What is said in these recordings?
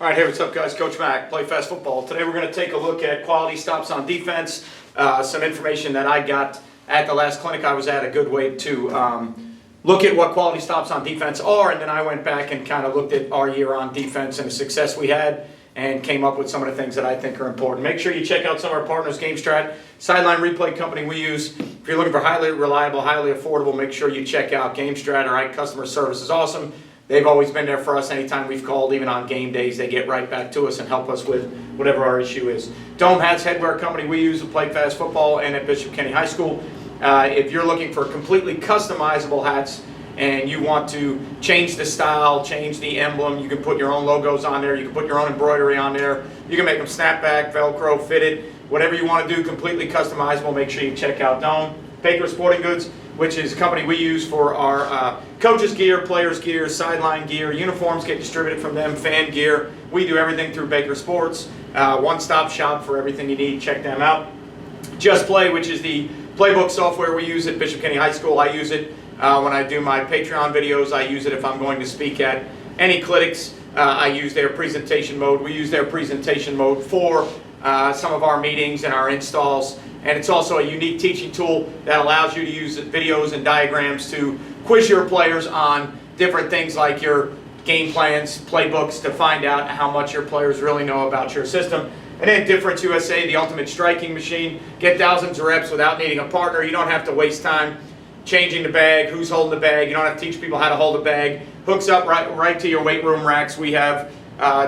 All right, hey, what's up, guys? Coach Mac, Play Fast Football. Today we're going to take a look at quality stops on defense. Some information that I got at the last clinic I was at, a good way to look at what quality stops on defense are, and then I went back and kind of looked at our year on defense and the success we had and came up with some of the things that I think are important. Make sure you check out some of our partners, GameStrat, sideline replay company we use. If you're looking for highly reliable, highly affordable, make sure you check out GameStrat. All right, customer service is awesome. They've always been there for us anytime we've called, even on game days. They get right back to us and help us with whatever our issue is. Dome Hats, Headwear company we use at Play Fast Football and at Bishop Kenny High School. If you're looking for completely customizable hats and you want to change the style, change the emblem, you can put your own logos on there, you can put your own embroidery on there, you can make them snapback, Velcro, fitted, whatever you want to do, completely customizable. Make sure you check out Dome. Baker Sporting Goods, which is a company we use for our coaches gear, players gear, sideline gear, uniforms get distributed from them, fan gear. We do everything through Baker Sports. One-stop shop for everything you need. Check them out. JustPlay, which is the playbook software we use at Bishop Kenny High School. I use it when I do my Patreon videos. I use it if I'm going to speak at any clinics. I use their presentation mode. We use their presentation mode for some of our meetings and our installs. And it's also a unique teaching tool that allows you to use videos and diagrams to quiz your players on different things like your game plans, playbooks, to find out how much your players really know about your system. And then DifferenceUSA, the ultimate striking machine. Get thousands of reps without needing a partner. You don't have to waste time changing the bag, who's holding the bag. You don't have to teach people how to hold a bag. Hooks up right to your weight room racks. We have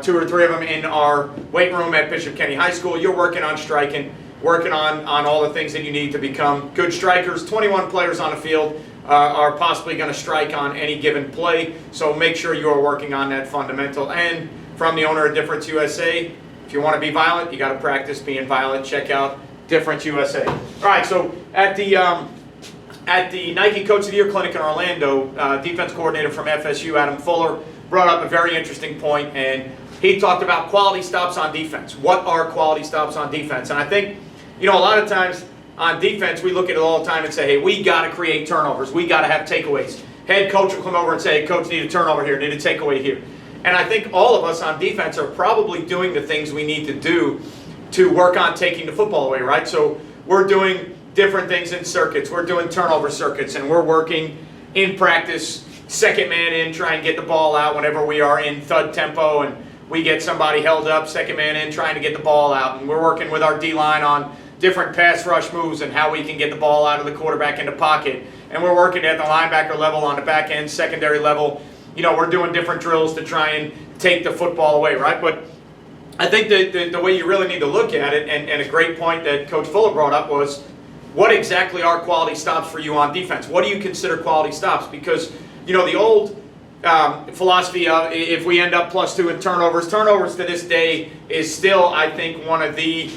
2 or 3 of them in our weight room at Bishop Kenny High School. You're working on striking, working on all the things that you need to become good strikers. 21 players on the field are possibly going to strike on any given play, so make sure you are working on that fundamental. And from the owner of DifferenceUSA, if you want to be violent, you got to practice being violent. Check out DifferenceUSA. All right, so at the Nike Coach of the Year Clinic in Orlando, defense coordinator from FSU, Adam Fuller, brought up a very interesting point, and he talked about quality stops on defense. What are quality stops on defense? And I think, you know, a lot of times on defense, we look at it all the time and say, hey, we got to create turnovers. We got to have takeaways. Head coach will come over and say, hey, coach, need a turnover here, need a takeaway here. And I think all of us on defense are probably doing the things we need to do to work on taking the football away, right? So we're doing different things in circuits. We're doing turnover circuits, and we're working in practice, second man in, try and get the ball out whenever we are in thud tempo, and we get somebody held up, second man in, trying to get the ball out. And we're working with our D-line on different pass rush moves and how we can get the ball out of the quarterback in the pocket. And we're working at the linebacker level, on the back end, secondary level. You know, we're doing different drills to try and take the football away, right? But I think the way you really need to look at it, and a great point that Coach Fuller brought up, was what exactly are quality stops for you on defense? What do you consider quality stops? Because, you know, the old philosophy of if we end up +2 in turnovers to this day is still, I think, one of the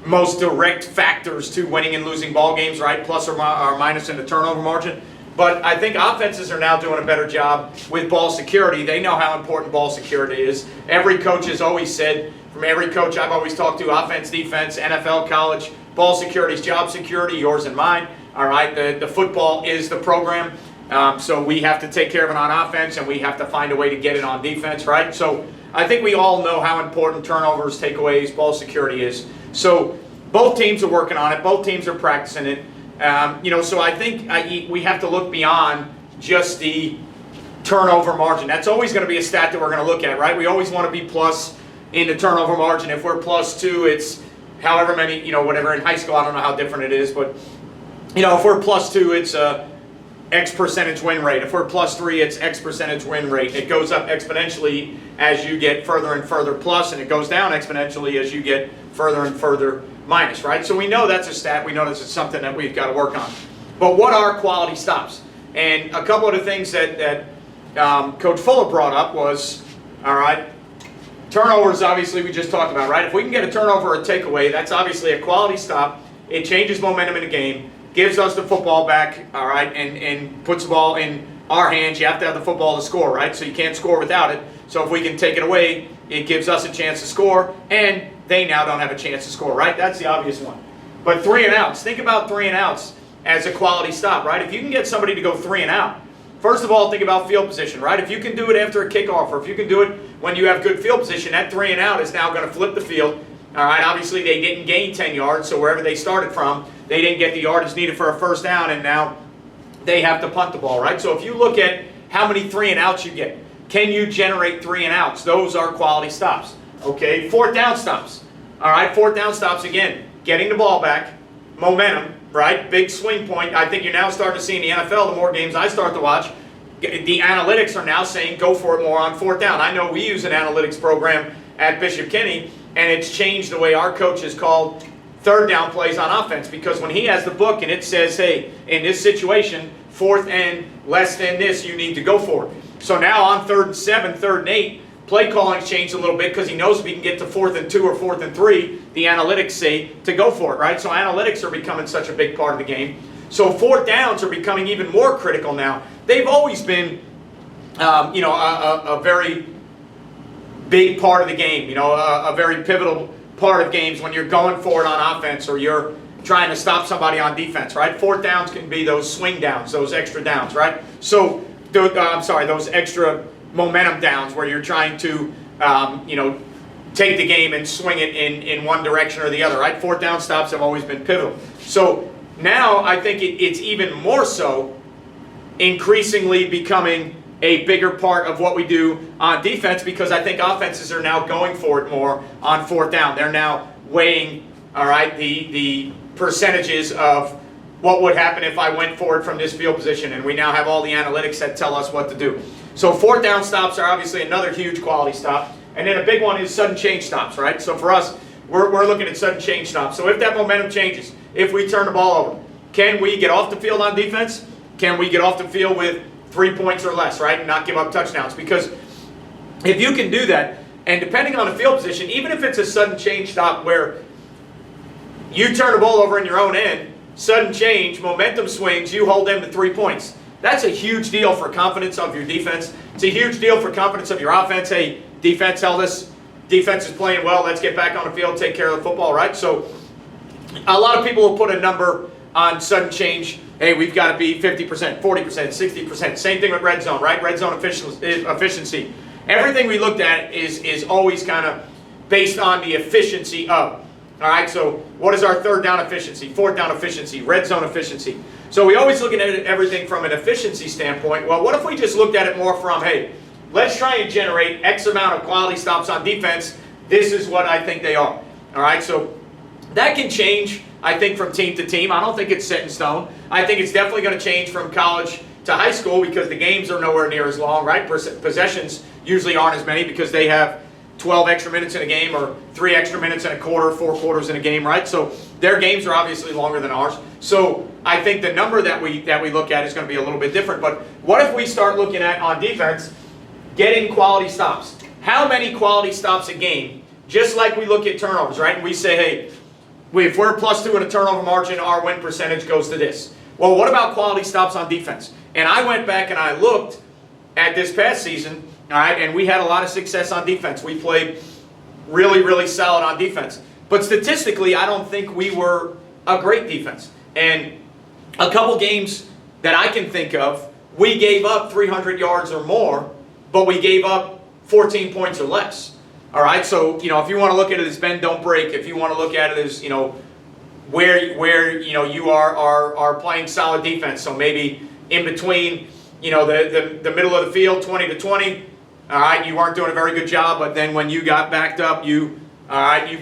most direct factors to winning and losing ball games, right? Plus or minus in the turnover margin. But I think offenses are now doing a better job with ball security. They know how important ball security is. Every coach has always said, from every coach I've always talked to, offense, defense, NFL, college, ball security is job security, yours and mine. All right, the football is the program. So we have to take care of it on offense, and we have to find a way to get it on defense, right? So I think we all know how important turnovers, takeaways, ball security is. So both teams are working on it. Both teams are practicing it. You know, so I think we have to look beyond just the turnover margin. That's always going to be a stat that we're going to look at, right? We always want to be plus in the turnover margin. If we're +2, it's however many, you know, whatever. In high school, I don't know how different it is, but, you know, if we're +2, it's X percentage win rate. If we're +3, it's X percentage win rate. It goes up exponentially as you get further and further plus, and it goes down exponentially as you get further and further minus, right? So we know that's a stat. We know this is something that we've got to work on. But what are quality stops? And a couple of the things that Coach Fuller brought up was, all right, turnovers, obviously, we just talked about, right? If we can get a turnover or a takeaway, that's obviously a quality stop. It changes momentum in the game, gives us the football back, all right, and puts the ball in our hands. You have to have the football to score, right? So you can't score without it. So if we can take it away, it gives us a chance to score, and they now don't have a chance to score, right? That's the obvious one. But 3 and outs. Think about 3 and outs as a quality stop, right? If you can get somebody to go 3 and out first of all, think about field position, right? If you can do it after a kickoff, or if you can do it when you have good field position, that 3 and out is now going to flip the field. All right, obviously they didn't gain 10 yards, so wherever they started from, they didn't get the yardage needed for a first down, and now they have to punt the ball, right? So if you look at how many 3 and outs you get, can you generate 3 and outs? Those are quality stops. Okay, 4th down stops. All right, 4th down stops, again, getting the ball back, momentum, right? Big swing point. I think you're now starting to see in the NFL, the more games I start to watch, the analytics are now saying go for it more on 4th down. I know we use an analytics program at Bishop Kenny, and it's changed the way our coach has called 3rd down plays on offense, because when he has the book and it says, hey, in this situation, 4th and less than this, you need to go for it. So now on 3rd and 7, 3rd and 8, play calling's changed a little bit, because he knows if he can get to 4th and 2 or 4th and 3, the analytics say to go for it, right? So analytics are becoming such a big part of the game. So 4th downs are becoming even more critical now. They've always been, a very big part of the game, a very pivotal part of games when you're going for it on offense or you're trying to stop somebody on defense, right? 4th downs can be those swing downs, those extra downs, right? So, those extra momentum downs where you're trying to, take the game and swing it in one direction or the other, right? 4th down stops have always been pivotal. So now I think it's even more so increasingly becoming a bigger part of what we do on defense, because I think offenses are now going for it more on 4th down. They're now weighing, all right, the percentages of what would happen if I went forward from this field position, and we now have all the analytics that tell us what to do. So 4th down stops are obviously another huge quality stop, and then a big one is sudden change stops, right? So for us, we're looking at sudden change stops. So if that momentum changes, if we turn the ball over, can we get off the field on defense? Can we get off the field with 3 points or less, right, and not give up touchdowns? Because if you can do that, and depending on the field position, even if it's a sudden change stop where you turn the ball over in your own end, sudden change, momentum swings, you hold them to 3 points. That's a huge deal for confidence of your defense. It's a huge deal for confidence of your offense. Hey, defense held us. Defense is playing well. Let's get back on the field, take care of the football, right? So a lot of people will put a number on sudden change. Hey, we've got to be 50%, 40%, 60%. Same thing with red zone, right? Red zone efficiency. Everything we looked at is always kind of based on the efficiency of. All right, so what is our 3rd down efficiency, 4th down efficiency, red zone efficiency? So we always looking at everything from an efficiency standpoint. Well, what if we just looked at it more from, hey, let's try and generate X amount of quality stops on defense. This is what I think they are. All right, so that can change, I think, from team to team. I don't think it's set in stone. I think it's definitely going to change from college to high school, because the games are nowhere near as long, right? Possessions usually aren't as many because they have 12 extra minutes in a game, or 3 extra minutes in a quarter, 4 quarters in a game, right? So their games are obviously longer than ours. So I think the number that we look at is going to be a little bit different. But what if we start looking at, on defense, getting quality stops? How many quality stops a game? Just like we look at turnovers, right? And we say, hey, if we're +2 in a turnover margin, our win percentage goes to this. Well, what about quality stops on defense? And I went back and I looked at this past season, all right, and we had a lot of success on defense. We played really, really solid on defense. But statistically, I don't think we were a great defense. And a couple games that I can think of, we gave up 300 yards or more, but we gave up 14 points or less. All right, so, if you want to look at it as bend, don't break, if you want to look at it as, where you are playing solid defense, so maybe in between, the middle of the field, 20 to 20, all right, you weren't doing a very good job, but then when you got backed up, you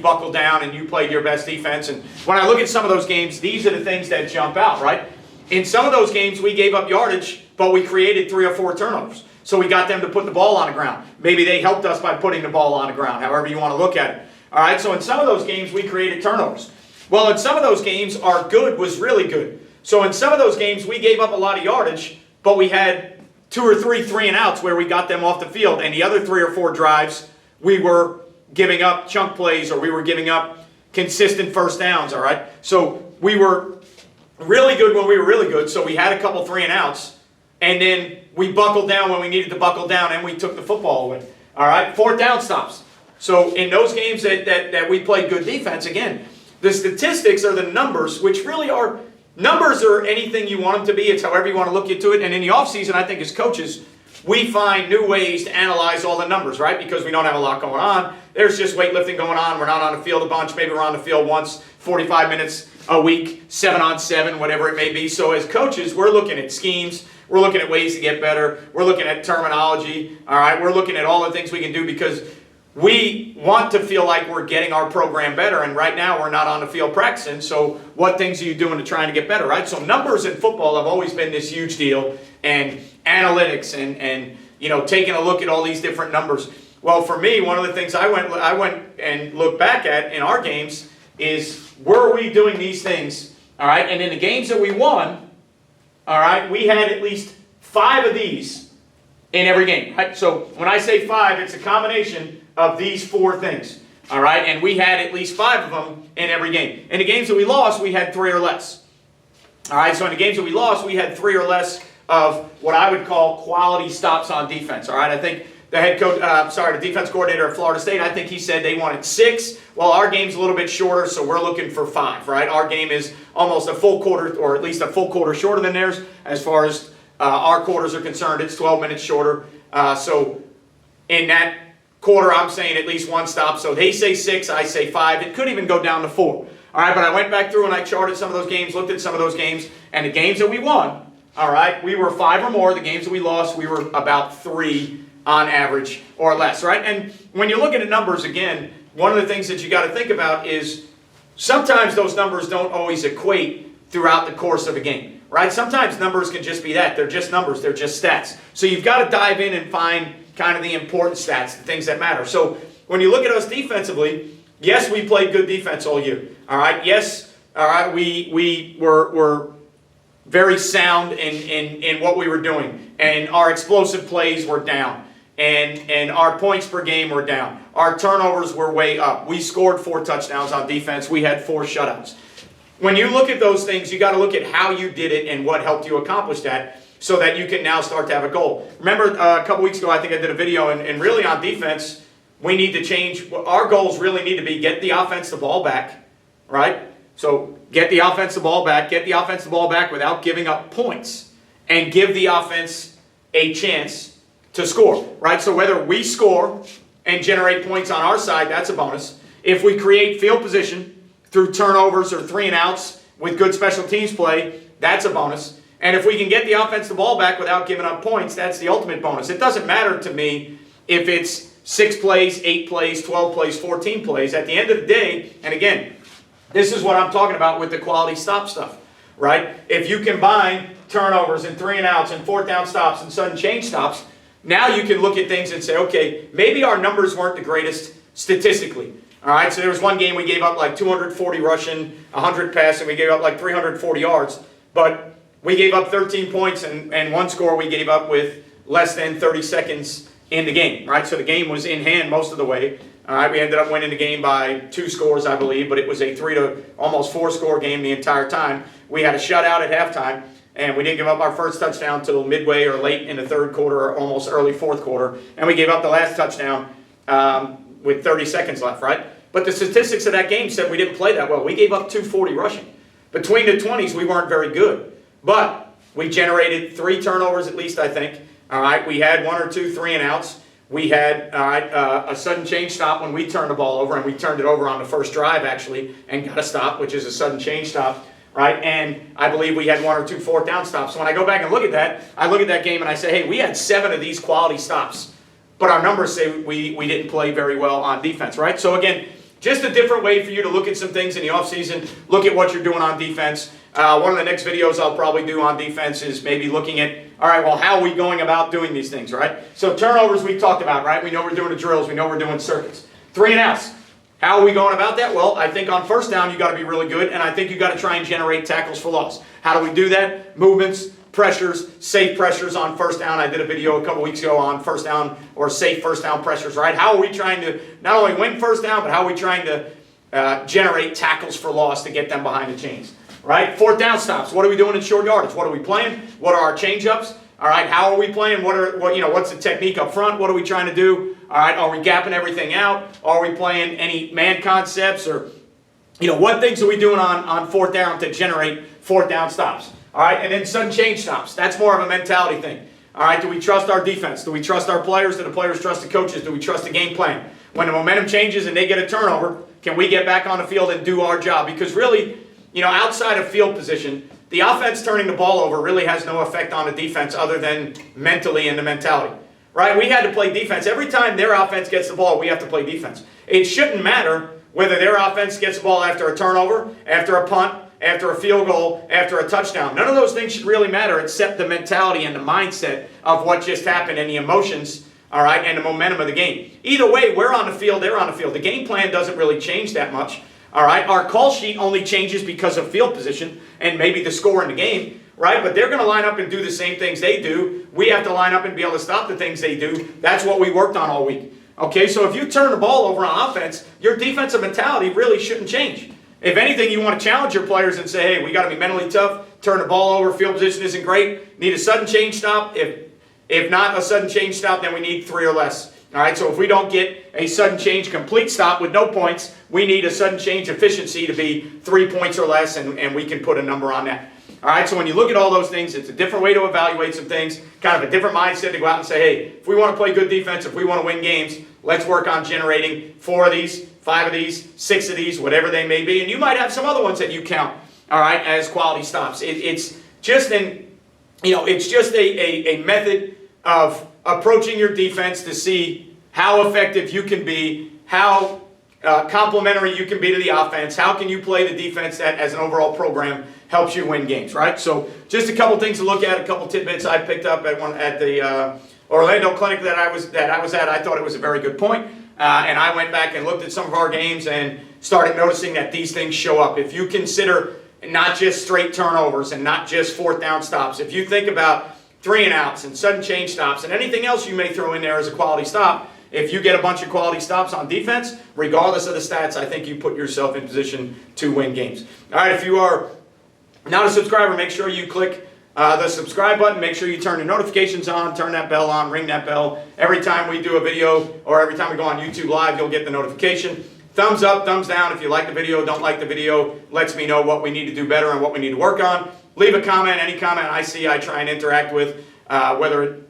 buckled down and you played your best defense. And when I look at some of those games, these are the things that jump out, right? In some of those games, we gave up yardage, but we created 3 or 4 turnovers. So we got them to put the ball on the ground. Maybe they helped us by putting the ball on the ground, however you want to look at it. All right, so in some of those games, we created turnovers. Well, in some of those games, our good was really good. So in some of those games, we gave up a lot of yardage, but we had 2 or 3 3-and-outs where we got them off the field. And the other 3 or 4 drives, we were giving up chunk plays, or we were giving up consistent first downs, all right? So we were really good when we were really good, so we had a couple 3-and-outs, and then we buckled down when we needed to buckle down, and we took the football away, all right? 4th down stops. So in those games that we played good defense, again, the statistics are the numbers, which really are numbers are anything you want them to be. It's however you want to look into it. And in the offseason, I think as coaches, we find new ways to analyze all the numbers, right? Because we don't have a lot going on. There's just weightlifting going on. We're not on the field a bunch. Maybe we're on the field once, 45 minutes a week, 7-on-7, whatever it may be. So as coaches, we're looking at schemes. We're looking at ways to get better. We're looking at terminology. All right, we're looking at all the things we can do because we want to feel like we're getting our program better. And right now, we're not on the field practicing. So what things are you doing to try to get better, right? So numbers in football have always been this huge deal. And analytics and you know, taking a look at all these different numbers. Well, for me, one of the things I went and looked back at in our games is, were we doing these things? All right, and in the games that we won, all right, we had at least 5 of these in every game. Right? So when I say 5, it's a combination of these 4 things. All right, and we had at least 5 of them in every game. In the games that we lost, we had 3 or less. All right, so in the games that we lost, we had 3 or less of what I would call quality stops on defense. All right, I think the head coach, the defense coordinator at Florida State, I think he said they wanted 6. Well, our game's a little bit shorter, so we're looking for 5, right? Our game is almost a full quarter, or at least a full quarter shorter than theirs. As far as our quarters are concerned, it's 12 minutes shorter. So in that quarter, I'm saying at least 1 stop. So they say 6, I say 5. It could even go down to 4. All right, but I went back through and I charted some of those games, looked at some of those games, and the games that we won, all right, we were 5 or more. The games that we lost, we were about 3 on average or less, right? And when you're looking at numbers, again, one of the things that you got to think about is sometimes those numbers don't always equate throughout the course of a game, right? Sometimes numbers can just be that. They're just numbers. They're just stats. So you've got to dive in and find kind of the important stats, the things that matter. So when you look at us defensively, yes, we played good defense all year, all right? Yes, all right, we were very sound in what we were doing. And our explosive plays were down. And our points per game were down. Our turnovers were way up. We scored 4 touchdowns on defense. We had 4 shutouts. When you look at those things, you got to look at how you did it and what helped you accomplish that so that you can now start to have a goal. Remember a couple weeks ago, I think I did a video, and really on defense, we need to change. Our goals really need to be get the offense the ball back, right? So get the offense the ball back, without giving up points, and give the offense a chance to score, right? So whether we score and generate points on our side, that's a bonus. If we create field position through turnovers or 3 and outs with good special teams play, that's a bonus. And if we can get the offense the ball back without giving up points, that's the ultimate bonus. It doesn't matter to me if it's 6 plays, 8 plays, 12 plays, 14 plays. At the end of the day, and again, this is what I'm talking about with the quality stop stuff, right? If you combine turnovers and 3 and outs and 4th down stops and sudden change stops, now you can look at things and say, okay, maybe our numbers weren't the greatest statistically. All right, so there was one game we gave up like 240 rushing, 100 passing, we gave up like 340 yards, but we gave up 13 points and 1 score we gave up with less than 30 seconds in the game, right? So the game was in hand most of the way. All right, we ended up winning the game by 2 scores, I believe, but it was a 3 to almost 4 score game the entire time. We had a shutout at halftime. And we didn't give up our first touchdown until midway or late in the 3rd quarter or almost early 4th quarter. And we gave up the last touchdown with 30 seconds left, right? But the statistics of that game said we didn't play that well. We gave up 240 rushing. Between the 20s, we weren't very good. But we generated 3 turnovers at least, I think. All right, we had 1 or 2 3 and outs. We had a sudden change stop when we turned the ball over, and we turned it over on the first drive, actually, and got a stop, which is a sudden change stop. Right, and I believe we had 1 or 2 4th down stops. So when I go back and look at that, I look at that game and I say, hey, we had 7 of these quality stops. But our numbers say we didn't play very well on defense, right? So again, just a different way for you to look at some things in the offseason, look at what you're doing on defense. One of the next videos I'll probably do on defense is maybe looking at, all right, well, how are we going about doing these things, right? So turnovers we talked about, right? We know we're doing the drills. We know we're doing circuits. 3 and outs. How are we going about that? Well, I think on first down, you got to be really good, and I think you got to try and generate tackles for loss. How do we do that? Movements, pressures, safe pressures on first down. I did a video a couple weeks ago on first down or safe first down pressures, right? How are we trying to not only win first down, but how are we trying to generate tackles for loss to get them behind the chains, right? 4th down stops. What are we doing in short yardage? What are we playing? What are our change-ups? All right, how are we playing? What's the technique up front? What are we trying to do? All right, are we gapping everything out? Are we playing any man concepts? Or, what things are we doing on 4th down to generate fourth down stops. All right, and then sudden change stops. That's more of a mentality thing. All right, do we trust our defense? Do we trust our players? Do the players trust the coaches? Do we trust the game plan? When the momentum changes and they get a turnover, can we get back on the field and do our job? Because really, outside of field position, the offense turning the ball over really has no effect on the defense other than mentally and the mentality. Right? We had to play defense. Every time their offense gets the ball, we have to play defense. It shouldn't matter whether their offense gets the ball after a turnover, after a punt, after a field goal, after a touchdown. None of those things should really matter except the mentality and the mindset of what just happened and the emotions, all right, and the momentum of the game. Either way, we're on the field, they're on the field. The game plan doesn't really change that much, all right? Our call sheet only changes because of field position and maybe the score in the game, right? But they're going to line up and do the same things they do. We have to line up and be able to stop the things they do. That's what we worked on all week. Okay, so if you turn the ball over on offense, your defensive mentality really shouldn't change. If anything, you want to challenge your players and say, hey, we got to be mentally tough, turn the ball over, field position isn't great, need a sudden change stop. If not a sudden change stop, then we need 3 or less. All right, so if we don't get a sudden change complete stop with no points, we need a sudden change efficiency to be 3 points or less, and we can put a number on that. All right, so when you look at all those things, it's a different way to evaluate some things, kind of a different mindset to go out and say, hey, if we want to play good defense, if we want to win games, let's work on generating 4 of these, 5 of these, 6 of these, whatever they may be. And you might have some other ones that you count, all right, as quality stops. It's just a method of approaching your defense to see how effective you can be, how complementary you can be to the offense, how can you play the defense that as an overall program helps you win games, right? So just a couple things to look at, a couple tidbits I picked up at the Orlando clinic that I was at. I thought it was a very good point. And I went back and looked at some of our games and started noticing that these things show up. If you consider not just straight turnovers and not just fourth down stops, if you think about 3 and outs and sudden change stops and anything else you may throw in there as a quality stop, if you get a bunch of quality stops on defense, regardless of the stats, I think you put yourself in position to win games. All right, if you are not a subscriber, make sure you click the subscribe button. Make sure you turn your notifications on, turn that bell on, ring that bell. Every time we do a video or every time we go on YouTube Live, you'll get the notification. Thumbs up, thumbs down if you like the video, don't like the video. Lets me know what we need to do better and what we need to work on. Leave a comment. Any comment I see, I try and interact with. Whether,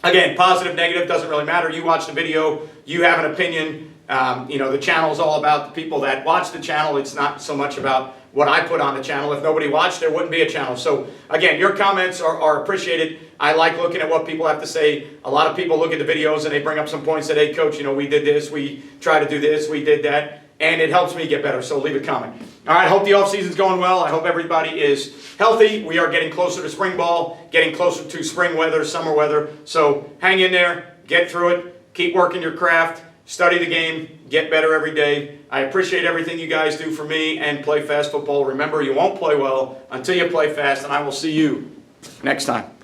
again, positive, negative, doesn't really matter. You watch the video, you have an opinion. The channel is all about the people that watch the channel. It's not so much about what I put on the channel. If nobody watched, there wouldn't be a channel. So again, your comments are appreciated. I like looking at what people have to say. A lot of people look at the videos and they bring up some points that, hey, coach, we did this, we tried to do this, we did that, and it helps me get better. So leave a comment. All right, hope the off season's going well. I hope everybody is healthy. We are getting closer to spring ball, getting closer to spring weather, summer weather. So hang in there, get through it, keep working your craft. Study the game, get better every day. I appreciate everything you guys do for me and Play Fast Football. Remember, you won't play well until you play fast, and I will see you next time.